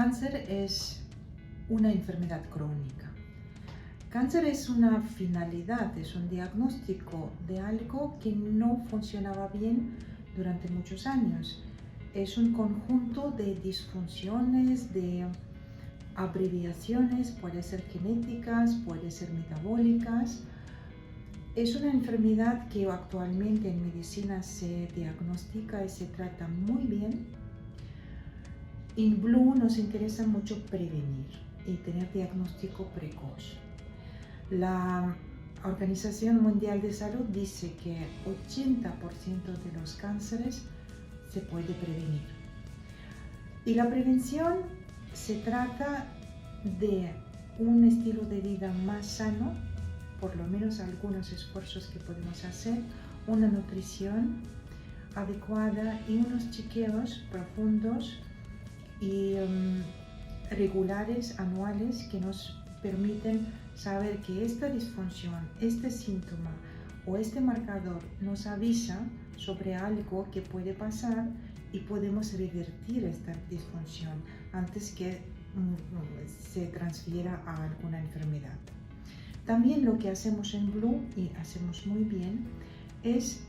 Cáncer es una enfermedad crónica. Cáncer es una finalidad, es un diagnóstico de algo que no funcionaba bien durante muchos años. Es un conjunto de disfunciones, de abreviaciones, puede ser genéticas, puede ser metabólicas. Es una enfermedad que actualmente en medicina se diagnostica y se trata muy bien. En Blue nos interesa mucho prevenir y tener diagnóstico precoz. La Organización Mundial de Salud dice que 80% de los cánceres se puede prevenir. Y la prevención se trata de un estilo de vida más sano, por lo menos algunos esfuerzos que podemos hacer, una nutrición adecuada y unos chequeos profundos y regulares, anuales, que nos permiten saber que esta disfunción, este síntoma o este marcador nos avisa sobre algo que puede pasar y podemos revertir esta disfunción antes que se transfiera a alguna enfermedad. También lo que hacemos en Blue, y hacemos muy bien, es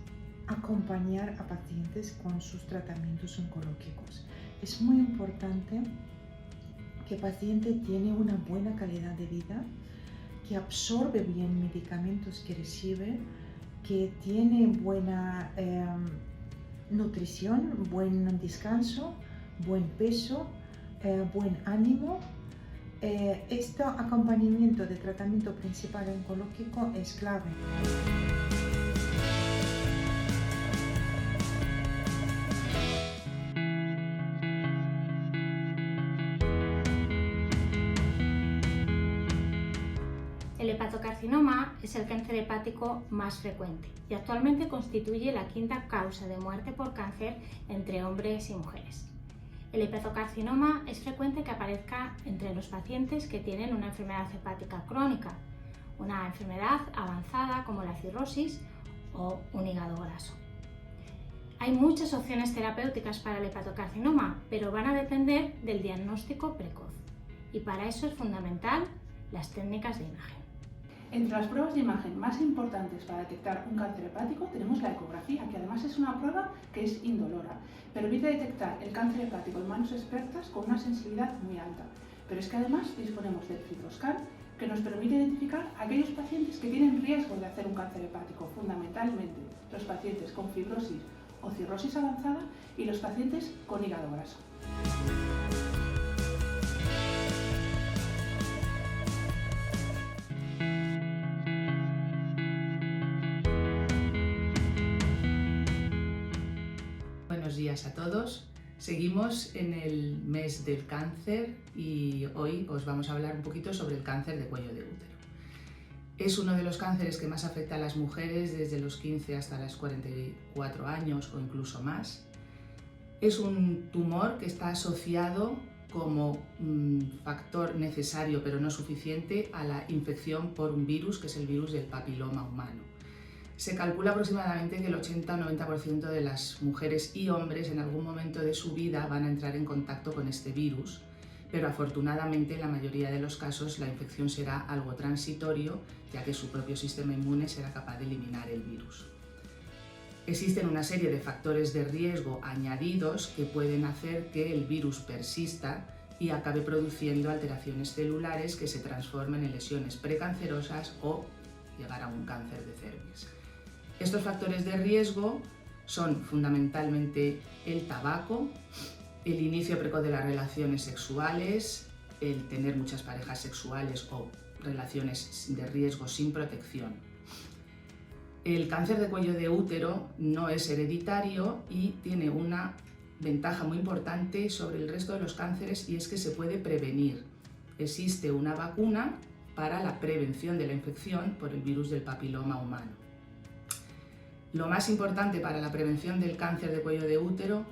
acompañar a pacientes con sus tratamientos oncológicos. Es muy importante que el paciente tiene una buena calidad de vida, que absorbe bien medicamentos que recibe, que tiene buena nutrición, buen descanso, buen peso, buen ánimo. Este acompañamiento de tratamiento principal oncológico es clave. El hepatocarcinoma es el cáncer hepático más frecuente y actualmente constituye la quinta causa de muerte por cáncer entre hombres y mujeres. El hepatocarcinoma es frecuente que aparezca entre los pacientes que tienen una enfermedad hepática crónica, una enfermedad avanzada como la cirrosis o un hígado graso. Hay muchas opciones terapéuticas para el hepatocarcinoma, pero van a depender del diagnóstico precoz y para eso es fundamental las técnicas de imagen. Entre las pruebas de imagen más importantes para detectar un cáncer hepático tenemos la ecografía, que además es una prueba que es indolora. Permite detectar el cáncer hepático en manos expertas con una sensibilidad muy alta. Pero es que además disponemos del FibroScan, que nos permite identificar a aquellos pacientes que tienen riesgo de hacer un cáncer hepático, fundamentalmente los pacientes con fibrosis o cirrosis avanzada y los pacientes con hígado graso. Buenos días a todos. Seguimos en el mes del cáncer y hoy os vamos a hablar un poquito sobre el cáncer de cuello de útero. Es uno de los cánceres que más afecta a las mujeres desde los 15 hasta los 44 años o incluso más. Es un tumor que está asociado como factor necesario pero no suficiente a la infección por un virus, que es el virus del papiloma humano. Se calcula aproximadamente que el 80 o 90% de las mujeres y hombres en algún momento de su vida van a entrar en contacto con este virus, pero afortunadamente en la mayoría de los casos la infección será algo transitorio, ya que su propio sistema inmune será capaz de eliminar el virus. Existen una serie de factores de riesgo añadidos que pueden hacer que el virus persista y acabe produciendo alteraciones celulares que se transformen en lesiones precancerosas o llegar a un cáncer de cervix. Estos factores de riesgo son fundamentalmente el tabaco, el inicio precoz de las relaciones sexuales, el tener muchas parejas sexuales o relaciones de riesgo sin protección. El cáncer de cuello de útero no es hereditario y tiene una ventaja muy importante sobre el resto de los cánceres, y es que se puede prevenir. Existe una vacuna para la prevención de la infección por el virus del papiloma humano. Lo más importante para la prevención del cáncer de cuello de útero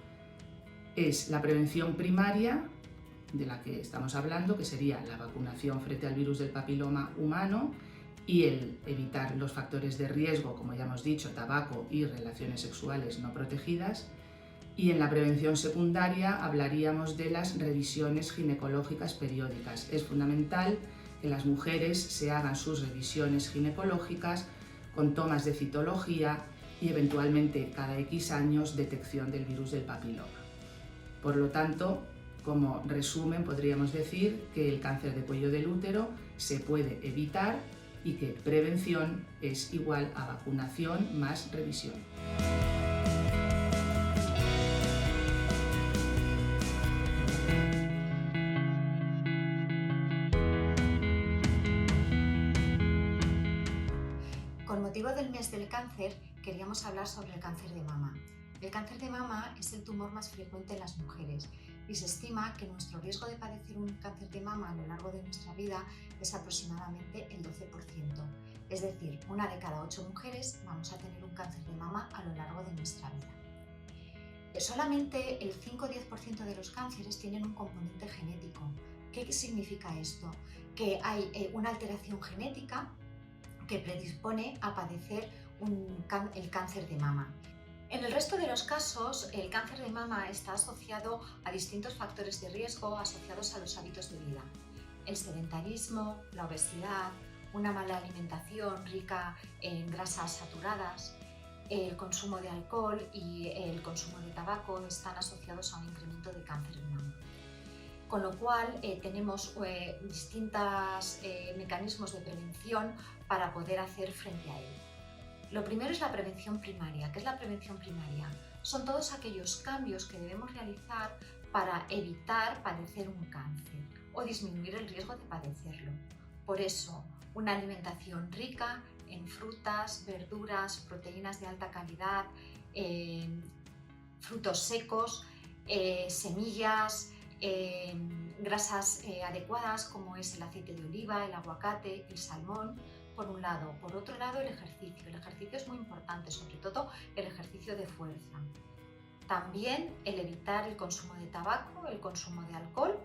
es la prevención primaria, de la que estamos hablando, que sería la vacunación frente al virus del papiloma humano, y el evitar los factores de riesgo, como ya hemos dicho, tabaco y relaciones sexuales no protegidas. Y en la prevención secundaria hablaríamos de las revisiones ginecológicas periódicas. Es fundamental que las mujeres se hagan sus revisiones ginecológicas con tomas de citología y eventualmente cada X años detección del virus del papiloma. Por lo tanto, como resumen, podríamos decir que el cáncer de cuello del útero se puede evitar y que prevención es igual a vacunación más revisión. Con motivo del mes del cáncer, queríamos hablar sobre el cáncer de mama. El cáncer de mama es el tumor más frecuente en las mujeres y se estima que nuestro riesgo de padecer un cáncer de mama a lo largo de nuestra vida es aproximadamente el 12%. Es decir, 1 de cada 8 mujeres vamos a tener un cáncer de mama a lo largo de nuestra vida. Solamente el 5 o 10% de los cánceres tienen un componente genético. ¿Qué significa esto? Que hay una alteración genética que predispone a padecer el cáncer de mama. En el resto de los casos, el cáncer de mama está asociado a distintos factores de riesgo asociados a los hábitos de vida. El sedentarismo, la obesidad, una mala alimentación rica en grasas saturadas, el consumo de alcohol y el consumo de tabaco están asociados a un incremento de cáncer de mama. Con lo cual tenemos distintos mecanismos de prevención para poder hacer frente a él. Lo primero es la prevención primaria. ¿Qué es la prevención primaria? Son todos aquellos cambios que debemos realizar para evitar padecer un cáncer o disminuir el riesgo de padecerlo. Por eso, una alimentación rica en frutas, verduras, proteínas de alta calidad, frutos secos, semillas, grasas adecuadas como es el aceite de oliva, el aguacate, el salmón, por un lado. Por otro lado, el ejercicio. El ejercicio es muy importante, sobre todo el ejercicio de fuerza. También el evitar el consumo de tabaco, el consumo de alcohol,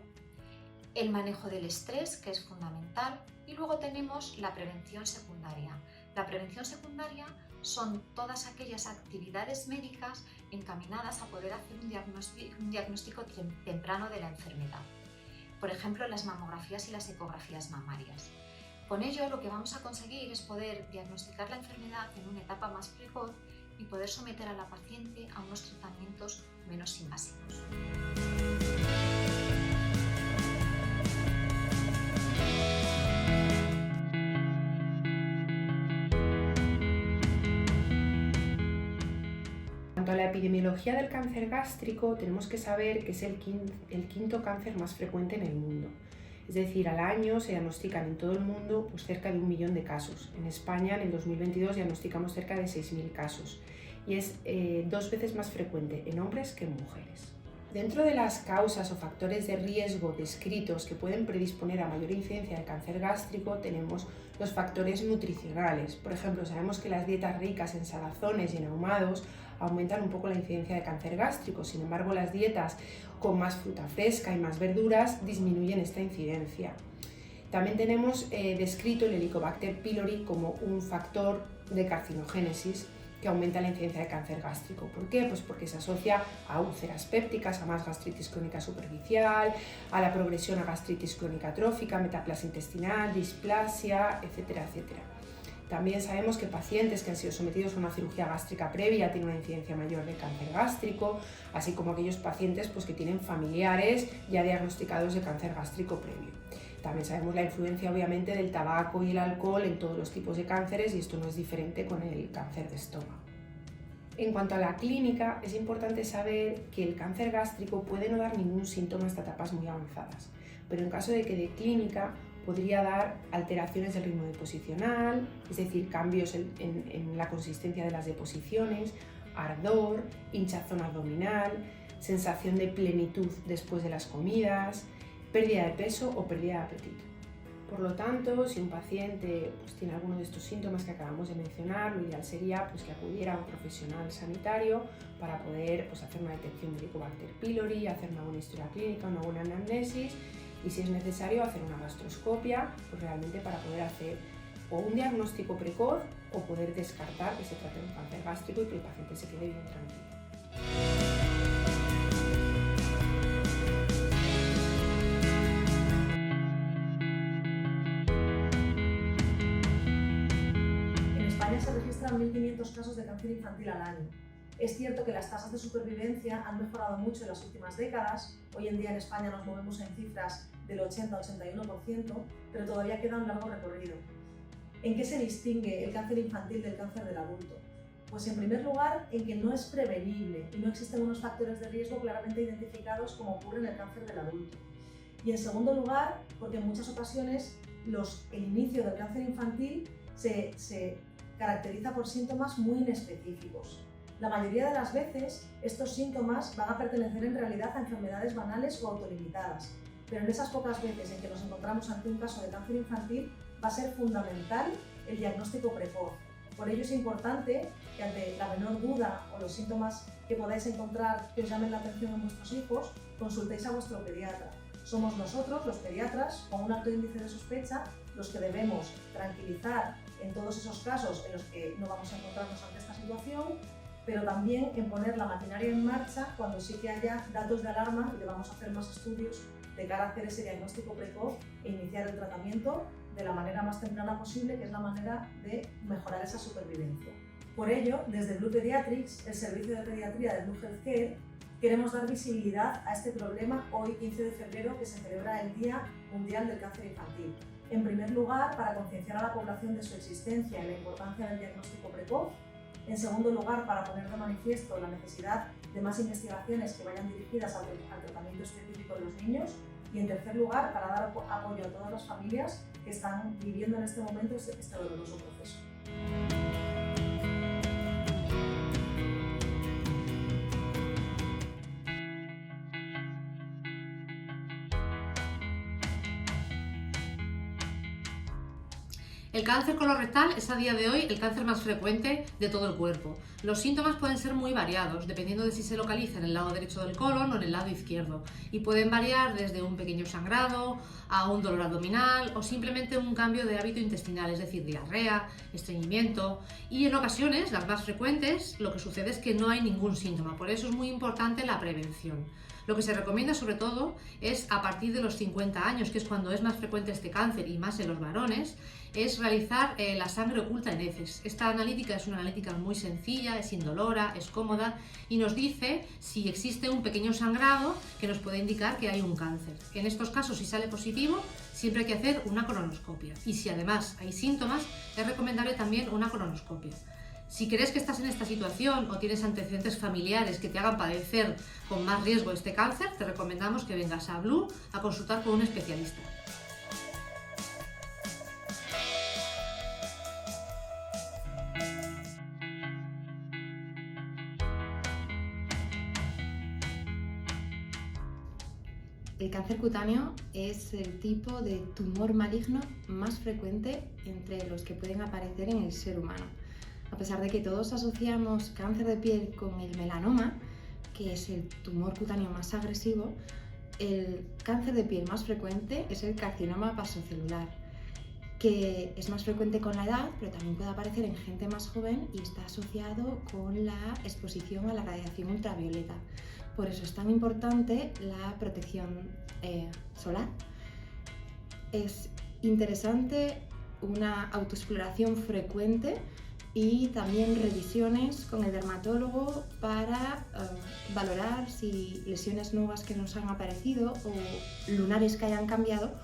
el manejo del estrés, que es fundamental, y luego tenemos la prevención secundaria. La prevención secundaria son todas aquellas actividades médicas encaminadas a poder hacer un diagnóstico temprano de la enfermedad. Por ejemplo, las mamografías y las ecografías mamarias. Con ello, lo que vamos a conseguir es poder diagnosticar la enfermedad en una etapa más precoz y poder someter a la paciente a unos tratamientos menos invasivos. En cuanto a la epidemiología del cáncer gástrico, tenemos que saber que es el quinto cáncer más frecuente en el mundo. Es decir, al año se diagnostican en todo el mundo pues, cerca de 1 millón de casos. En España, en el 2022, diagnosticamos cerca de 6.000 casos y es 2 veces más frecuente en hombres que en mujeres. Dentro de las causas o factores de riesgo descritos que pueden predisponer a mayor incidencia de cáncer gástrico, tenemos los factores nutricionales. Por ejemplo, sabemos que las dietas ricas en salazones y en ahumados aumentan un poco la incidencia de cáncer gástrico. Sin embargo, las dietas con más fruta fresca y más verduras disminuyen esta incidencia. También tenemos descrito el Helicobacter pylori como un factor de carcinogénesis que aumenta la incidencia de cáncer gástrico. ¿Por qué? Pues porque se asocia a úlceras pépticas, a más gastritis crónica superficial, a la progresión a gastritis crónica trófica, metaplasia intestinal, displasia, etcétera, etcétera. También sabemos que pacientes que han sido sometidos a una cirugía gástrica previa tienen una incidencia mayor de cáncer gástrico, así como aquellos pacientes pues, que tienen familiares ya diagnosticados de cáncer gástrico previo. También sabemos la influencia obviamente del tabaco y el alcohol en todos los tipos de cánceres y esto no es diferente con el cáncer de estómago. En cuanto a la clínica, es importante saber que el cáncer gástrico puede no dar ningún síntoma hasta etapas muy avanzadas, pero en caso de que de clínica podría dar alteraciones del ritmo deposicional, es decir, cambios en la consistencia de las deposiciones, ardor, hinchazón abdominal, sensación de plenitud después de las comidas, pérdida de peso o pérdida de apetito. Por lo tanto, si un paciente pues, tiene alguno de estos síntomas que acabamos de mencionar, lo ideal sería pues, que acudiera a un profesional sanitario para poder pues, hacer una detección de Helicobacter pylori, hacer una buena historia clínica, una buena anamnesis y si es necesario hacer una gastroscopia pues, realmente para poder hacer o un diagnóstico precoz o poder descartar que se trate de un cáncer gástrico y que el paciente se quede bien tranquilo. España se registran 1.500 casos de cáncer infantil al año. Es cierto que las tasas de supervivencia han mejorado mucho en las últimas décadas. Hoy en día en España nos movemos en cifras del 80-81%, pero todavía queda un largo recorrido. ¿En qué se distingue el cáncer infantil del cáncer del adulto? Pues en primer lugar, en que no es prevenible y no existen unos factores de riesgo claramente identificados como ocurre en el cáncer del adulto. Y en segundo lugar, porque en muchas ocasiones el inicio del cáncer infantil se caracteriza por síntomas muy inespecíficos. La mayoría de las veces estos síntomas van a pertenecer en realidad a enfermedades banales o autolimitadas, pero en esas pocas veces en que nos encontramos ante un caso de cáncer infantil va a ser fundamental el diagnóstico precoz. Por ello es importante que ante la menor duda o los síntomas que podáis encontrar que os llamen la atención en vuestros hijos, consultéis a vuestro pediatra. Somos nosotros, los pediatras, con un alto índice de sospecha, los que debemos tranquilizar en todos esos casos en los que no vamos a encontrarnos ante esta situación, pero también en poner la maquinaria en marcha cuando sí que haya datos de alarma y debamos hacer más estudios de cara a hacer ese diagnóstico precoz e iniciar el tratamiento de la manera más temprana posible, que es la manera de mejorar esa supervivencia. Por ello, desde Blue Pediatrics, el servicio de pediatría de Blue Healthcare, queremos dar visibilidad a este problema hoy, 15 de febrero, que se celebra el Día Mundial del Cáncer Infantil. En primer lugar, para concienciar a la población de su existencia y la importancia del diagnóstico precoz. En segundo lugar, para poner de manifiesto la necesidad de más investigaciones que vayan dirigidas al tratamiento específico de los niños. Y en tercer lugar, para dar apoyo a todas las familias que están viviendo en este momento este doloroso proceso. El cáncer colorectal es a día de hoy el cáncer más frecuente de todo el cuerpo. Los síntomas pueden ser muy variados, dependiendo de si se localiza en el lado derecho del colon o en el lado izquierdo, y pueden variar desde un pequeño sangrado a un dolor abdominal o simplemente un cambio de hábito intestinal, es decir, diarrea, estreñimiento, y en ocasiones, las más frecuentes, lo que sucede es que no hay ningún síntoma. Por eso es muy importante la prevención. Lo que se recomienda sobre todo es a partir de los 50 años, que es cuando es más frecuente este cáncer y más en los varones, es realizar la sangre oculta en heces. Esta analítica es una analítica muy sencilla, es indolora, es cómoda y nos dice si existe un pequeño sangrado que nos puede indicar que hay un cáncer. En estos casos, si sale positivo, siempre hay que hacer una colonoscopia. Y si además hay síntomas, es recomendable también una colonoscopia. Si crees que estás en esta situación o tienes antecedentes familiares que te hagan padecer con más riesgo este cáncer, te recomendamos que vengas a Blue a consultar con un especialista. El cáncer cutáneo es el tipo de tumor maligno más frecuente entre los que pueden aparecer en el ser humano. A pesar de que todos asociamos cáncer de piel con el melanoma, que es el tumor cutáneo más agresivo, el cáncer de piel más frecuente es el carcinoma vasocelular, que es más frecuente con la edad, pero también puede aparecer en gente más joven y está asociado con la exposición a la radiación ultravioleta. Por eso es tan importante la protección solar. Es interesante una autoexploración frecuente y también revisiones con el dermatólogo para valorar si lesiones nuevas que nos han aparecido o lunares que hayan cambiado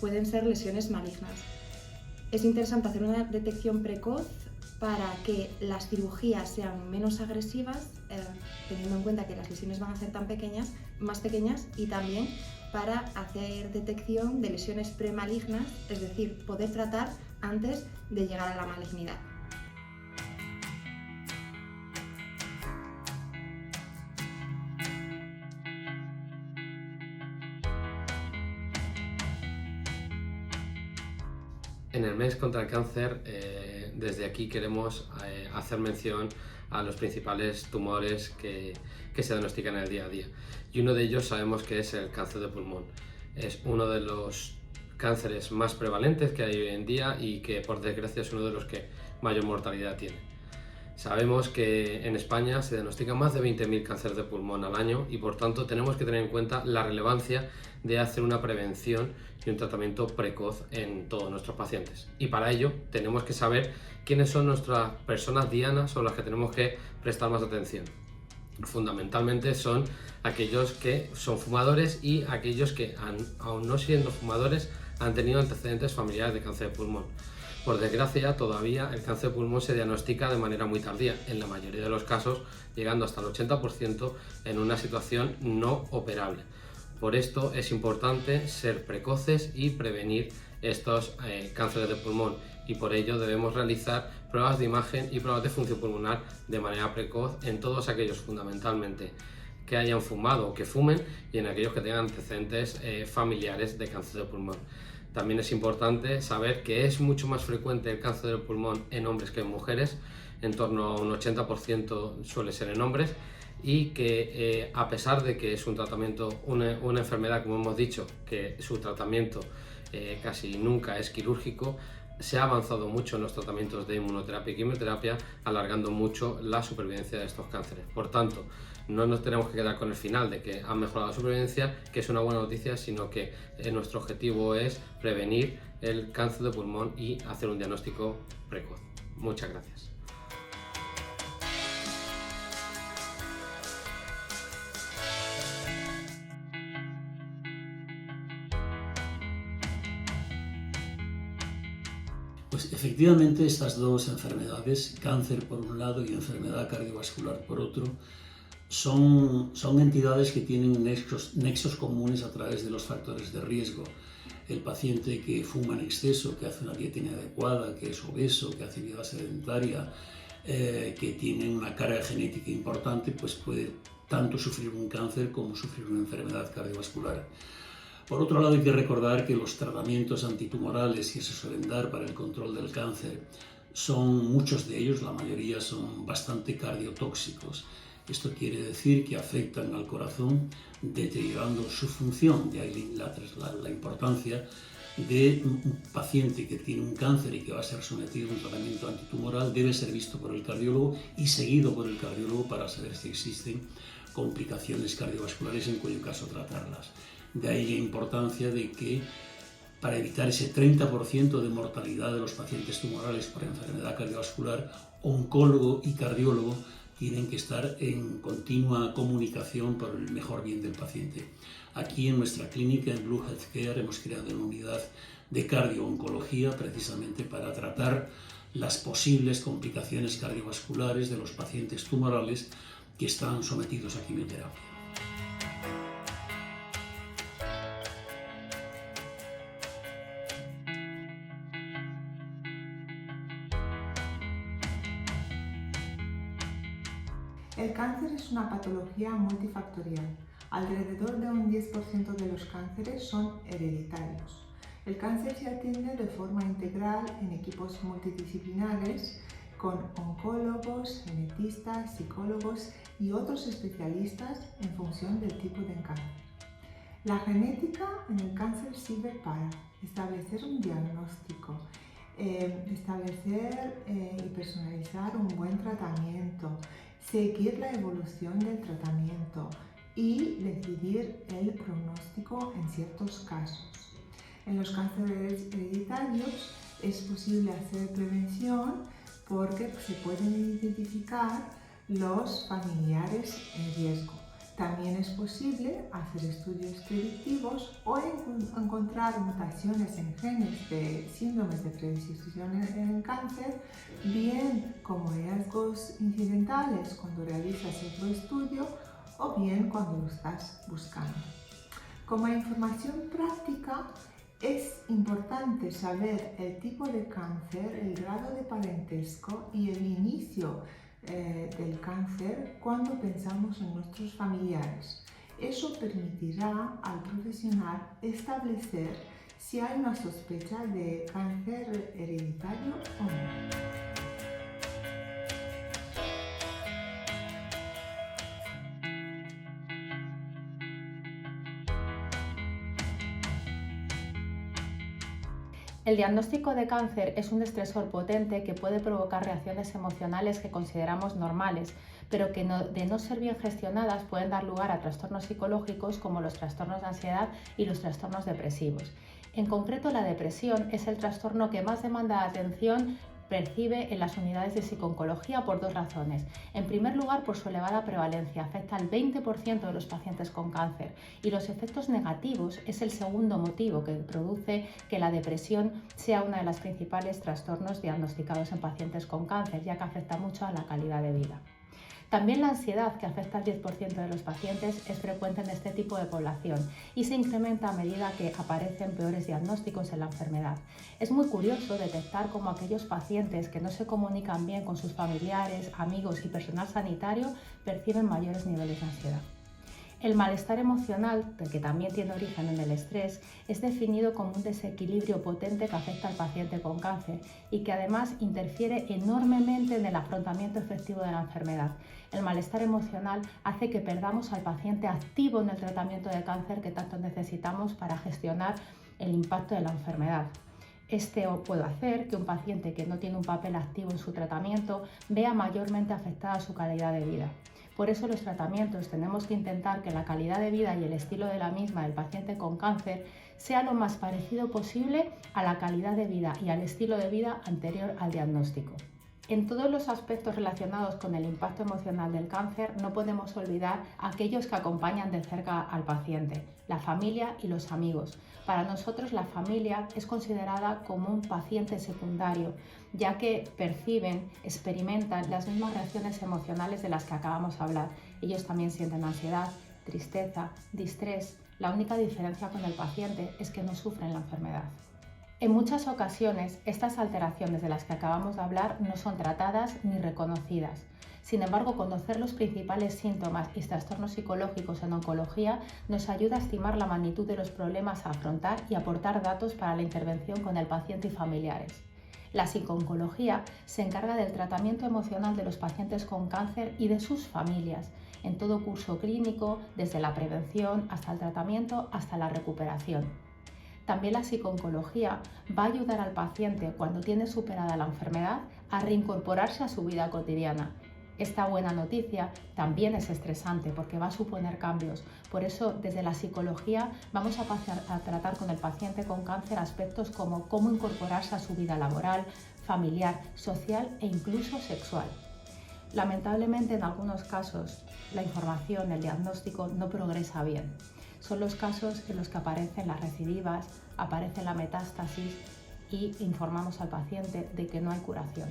pueden ser lesiones malignas. Es interesante hacer una detección precoz para que las cirugías sean menos agresivas, teniendo en cuenta que las lesiones van a ser más pequeñas, y también para hacer detección de lesiones premalignas, es decir, poder tratar antes de llegar a la malignidad. En el mes contra el cáncer, desde aquí queremos hacer mención a los principales tumores que se diagnostican en el día a día. Y uno de ellos sabemos que es el cáncer de pulmón. Es uno de los cánceres más prevalentes que hay hoy en día y que por desgracia es uno de los que mayor mortalidad tiene. Sabemos que en España se diagnostican más de 20.000 cánceres de pulmón al año y por tanto tenemos que tener en cuenta la relevancia de hacer una prevención y un tratamiento precoz en todos nuestros pacientes. Y para ello tenemos que saber quiénes son nuestras personas dianas o las que tenemos que prestar más atención. Fundamentalmente son aquellos que son fumadores y aquellos que, aun no siendo fumadores, han tenido antecedentes familiares de cáncer de pulmón. Por desgracia, todavía el cáncer de pulmón se diagnostica de manera muy tardía, en la mayoría de los casos llegando hasta el 80% en una situación no operable. Por esto es importante ser precoces y prevenir estos cánceres de pulmón, y por ello debemos realizar pruebas de imagen y pruebas de función pulmonar de manera precoz en todos aquellos fundamentalmente que hayan fumado o que fumen y en aquellos que tengan antecedentes familiares de cáncer de pulmón. También es importante saber que es mucho más frecuente el cáncer del pulmón en hombres que en mujeres, en torno a un 80% suele ser en hombres, y que a pesar de que es un tratamiento, una enfermedad, como hemos dicho, que su tratamiento casi nunca es quirúrgico, se ha avanzado mucho en los tratamientos de inmunoterapia y quimioterapia, alargando mucho la supervivencia de estos cánceres. Por tanto, no nos tenemos que quedar con el final de que han mejorado la supervivencia, que es una buena noticia, sino que nuestro objetivo es prevenir el cáncer de pulmón y hacer un diagnóstico precoz. Muchas gracias. Pues efectivamente estas dos enfermedades, cáncer por un lado y enfermedad cardiovascular por otro, son entidades que tienen nexos comunes a través de los factores de riesgo. El paciente que fuma en exceso, que hace una dieta inadecuada, que es obeso, que hace vida sedentaria, que tiene una carga genética importante, pues puede tanto sufrir un cáncer como sufrir una enfermedad cardiovascular. Por otro lado, hay que recordar que los tratamientos antitumorales que se suelen dar para el control del cáncer son, muchos de ellos, la mayoría, son bastante cardiotóxicos. Esto quiere decir que afectan al corazón, deteriorando su función. De ahí la importancia de un paciente que tiene un cáncer y que va a ser sometido a un tratamiento antitumoral, debe ser visto por el cardiólogo y seguido por el cardiólogo para saber si existen complicaciones cardiovasculares, en cuyo caso tratarlas. De ahí la importancia de que, para evitar ese 30% de mortalidad de los pacientes tumorales por enfermedad cardiovascular, oncólogo y cardiólogo tienen que estar en continua comunicación por el mejor bien del paciente. Aquí en nuestra clínica, en Blue Healthcare, hemos creado una unidad de cardio-oncología precisamente para tratar las posibles complicaciones cardiovasculares de los pacientes tumorales que están sometidos a quimioterapia. El cáncer es una patología multifactorial. Alrededor de un 10% de los cánceres son hereditarios. El cáncer se atiende de forma integral en equipos multidisciplinares con oncólogos, genetistas, psicólogos y otros especialistas en función del tipo de cáncer. La genética en el cáncer sirve para establecer un diagnóstico, establecer y personalizar un buen tratamiento, seguir la evolución del tratamiento y decidir el pronóstico en ciertos casos. En los cánceres hereditarios es posible hacer prevención porque se pueden identificar los familiares en riesgo. También es posible hacer estudios predictivos o encontrar mutaciones en genes de síndromes de predisposición en cáncer, bien como hallazgos incidentales cuando realizas otro estudio o bien cuando lo estás buscando. Como información práctica, es importante saber el tipo de cáncer, el grado de parentesco y el inicio del cáncer cuando pensamos en nuestros familiares. Eso permitirá al profesional establecer si hay una sospecha de cáncer hereditario o no. El diagnóstico de cáncer es un estresor potente que puede provocar reacciones emocionales que consideramos normales, pero que de no ser bien gestionadas pueden dar lugar a trastornos psicológicos como los trastornos de ansiedad y los trastornos depresivos. En concreto, la depresión es el trastorno que más demanda de atención percibe en las unidades de psiconcología por dos razones. En primer lugar, por su elevada prevalencia, afecta al 20% de los pacientes con cáncer, y los efectos negativos es el segundo motivo que produce que la depresión sea uno de los principales trastornos diagnosticados en pacientes con cáncer, ya que afecta mucho a la calidad de vida. También la ansiedad, que afecta al 10% de los pacientes, es frecuente en este tipo de población y se incrementa a medida que aparecen peores diagnósticos en la enfermedad. Es muy curioso detectar cómo aquellos pacientes que no se comunican bien con sus familiares, amigos y personal sanitario perciben mayores niveles de ansiedad. El malestar emocional, que también tiene origen en el estrés, es definido como un desequilibrio potente que afecta al paciente con cáncer y que además interfiere enormemente en el afrontamiento efectivo de la enfermedad. El malestar emocional hace que perdamos al paciente activo en el tratamiento de cáncer que tanto necesitamos para gestionar el impacto de la enfermedad. Este puede hacer que un paciente que no tiene un papel activo en su tratamiento vea mayormente afectada su calidad de vida. Por eso los tratamientos tenemos que intentar que la calidad de vida y el estilo de la misma del paciente con cáncer sea lo más parecido posible a la calidad de vida y al estilo de vida anterior al diagnóstico. En todos los aspectos relacionados con el impacto emocional del cáncer no podemos olvidar a aquellos que acompañan de cerca al paciente, la familia y los amigos. Para nosotros la familia es considerada como un paciente secundario, ya que perciben, experimentan las mismas reacciones emocionales de las que acabamos de hablar. Ellos también sienten ansiedad, tristeza, distrés. La única diferencia con el paciente es que no sufren la enfermedad. En muchas ocasiones, estas alteraciones de las que acabamos de hablar no son tratadas ni reconocidas. Sin embargo, conocer los principales síntomas y trastornos psicológicos en oncología nos ayuda a estimar la magnitud de los problemas a afrontar y aportar datos para la intervención con el paciente y familiares. La psiconcología se encarga del tratamiento emocional de los pacientes con cáncer y de sus familias, en todo curso clínico, desde la prevención hasta el tratamiento hasta la recuperación. También la psiconcología va a ayudar al paciente, cuando tiene superada la enfermedad, a reincorporarse a su vida cotidiana. Esta buena noticia también es estresante porque va a suponer cambios. Por eso, desde la psicología vamos a tratar con el paciente con cáncer aspectos como cómo incorporarse a su vida laboral, familiar, social e incluso sexual. Lamentablemente, en algunos casos, la información, el diagnóstico no progresa bien. Son los casos en los que aparecen las recidivas, aparece la metástasis y informamos al paciente de que no hay curación.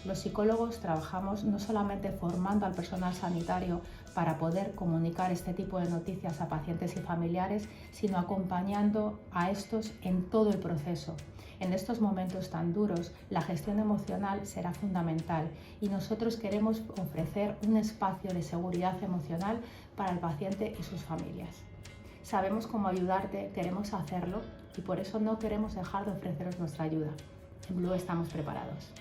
Los psicólogos trabajamos no solamente formando al personal sanitario para poder comunicar este tipo de noticias a pacientes y familiares, sino acompañando a estos en todo el proceso. En estos momentos tan duros, la gestión emocional será fundamental y nosotros queremos ofrecer un espacio de seguridad emocional para el paciente y sus familias. Sabemos cómo ayudarte, queremos hacerlo y por eso no queremos dejar de ofreceros nuestra ayuda. En Blue estamos preparados.